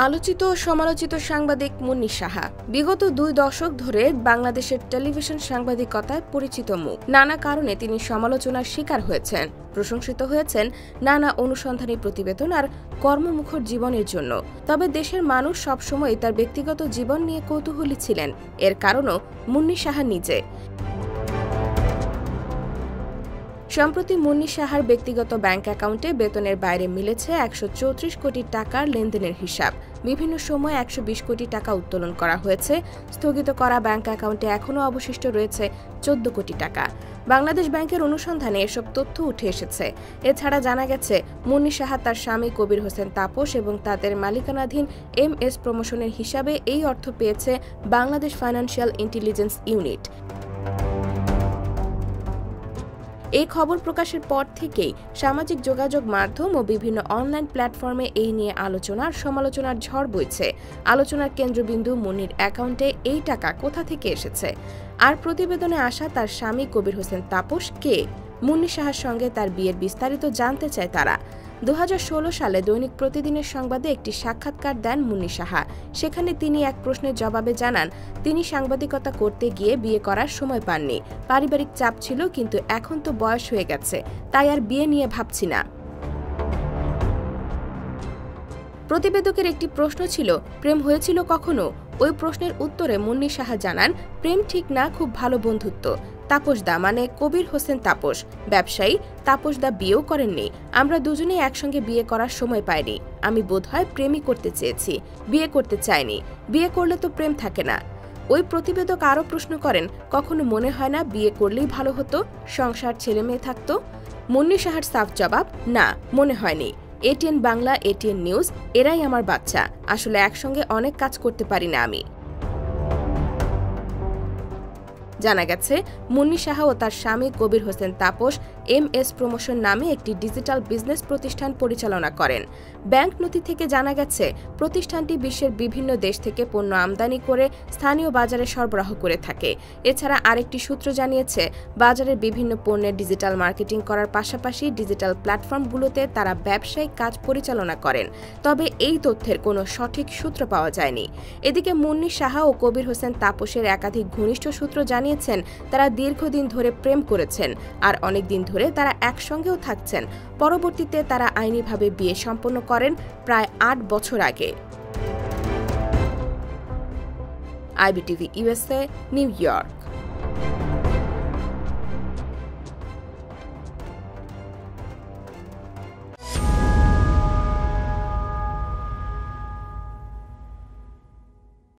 আলোচিত ও সমালোচিত সাংবাদিক মুন্নী সাহা বিগত 2 দশক ধরে বাংলাদেশের টেলিভিশন সাংবাদিকতায় পরিচিত মুখ। নানা কারণে তিনি সমালোচনার শিকার হয়েছেন, প্রশংসিত হয়েছেন নানা অনুসন্ধানী প্রতিবেদন আর কর্মমুখর জীবনের জন্য। তবে দেশের মানুষ সবসময় তার ব্যক্তিগত জীবন নিয়ে কৌতূহলী ছিলেন। এর কারণও মুন্নী সাহা নিজে। সম্প্রতি মুন্নী সাহার ব্যক্তিগত ব্যাংক অ্যাকাউন্টে বেতনের বাইরে মিলেছে 134 কোটি টাকার লেনদেনের হিসাব। বিভিন্ন সময় 120 কোটি টাকা উত্তোলন করা হয়েছে। স্থগিত করা ব্যাংক অ্যাকাউন্টে এখনও অবশিষ্ট রয়েছে 14 কোটি টাকা। বাংলাদেশ ব্যাংকের অনুসন্ধানে এসব তথ্য উঠে এসেছে। এছাড়া জানা গেছে মুন্নী সাহা তার স্বামী কবির হোসেন তাপস এবং তাদের মালিকানাধীন MS প্রমোশনের হিসাবে এই অর্থ পেয়েছে বাংলাদেশ ফাইন্যান্সিয়াল ইন্টেলিজেন্স ইউনিট। এই খবর প্রকাশের পর থেকেই সামাজিক যোগাযোগ মাধ্যম ও বিভিন্ন অনলাইন প্ল্যাটফর্মে এই নিয়ে আলোচনার সমালোচনার ঝড় বইছে। আলোচনার কেন্দ্রবিন্দু মুন্নীর অ্যাকাউন্টে এই টাকা কোথা থেকে এসেছে, আর প্রতিবেদনে আসা তার স্বামী কবির হোসেন তাপস কে। মুন্নী সাহার সঙ্গে তার বিয়ের বিস্তারিত জানতে চায় তারা। 2016 সালে দৈনিক প্রতিদিনের সংবাদে একটি সাক্ষাৎকার দেন মুন্নী সাহা। সেখানে তিনি এক প্রশ্নের জবাবে জানান, তিনি সাংবাদিকতা করতে গিয়ে বিয়ে করার সময় পাননি। পারিবারিক চাপ ছিল, কিন্তু এখন তো বয়স হয়ে গেছে, তাই আর বিয়ে নিয়ে ভাবছি না। প্রতিবেদকের একটি প্রশ্ন ছিল, প্রেম হয়েছিল কখনো? ওই প্রশ্নের উত্তরে মুন্নী সাহা জানান, প্রেম ঠিক না, খুব ভালো বন্ধুত্ব। তাপসদা মানে কবির হোসেন তাপস ব্যবসায়ী। তাপসদা বিয়েও করেননি। আমরা দুজনেই একসঙ্গে বিয়ে করার সময় পাইনি। আমি বোধহয় প্রেমই করতে চেয়েছি, বিয়ে করতে চাইনি। বিয়ে করলে তো প্রেম থাকে না। ওই প্রতিবেদক আরও প্রশ্ন করেন, কখনো মনে হয় না বিয়ে করলেই ভালো হতো, সংসার ছেলে মেয়ে থাকতো? মুন্নী সাহার সাফ জবাব, না, মনে হয়নি। ATN বাংলা, ATN নিউজ, এরাই আমার বাচ্চা। আসলে একসঙ্গে অনেক কাজ করতে পারি না আমি। জানা গেছে মুন্নী সাহা ও তার স্বামী কবির হোসেন তাপস MS প্রমোশন নামে একটি ডিজিটাল বিজনেস প্রতিষ্ঠান পরিচালনা করেন। ব্যাংক নথি থেকে জানা গেছে প্রতিষ্ঠানটি বিশ্বের বিভিন্ন দেশ থেকে পণ্য আমদানি করে স্থানীয় বাজারে সরবরাহ করে থাকে। এছাড়া আরেকটি সূত্র জানিয়েছে, বাজারের বিভিন্ন পণ্যের ডিজিটাল মার্কেটিং করার পাশাপাশি ডিজিটাল প্ল্যাটফর্মগুলোতে তারা ব্যবসায়িক কাজ পরিচালনা করেন। তবে এই তথ্যের কোনো সঠিক সূত্র পাওয়া যায়নি। এদিকে মুন্নী সাহা ও কবির হোসেন তাপসের একাধিক ঘনিষ্ঠ সূত্র জানিয়েছেন তারা দীর্ঘদিন ধরে প্রেম করেছেন, আর অনেক দিন ধরে তারা একসঙ্গেও থাকছেন। পরবর্তীতে তারা আইনিভাবে বিয়ে সম্পন্ন করেন প্রায় 8 বছর আগে। IBTV USA, new York.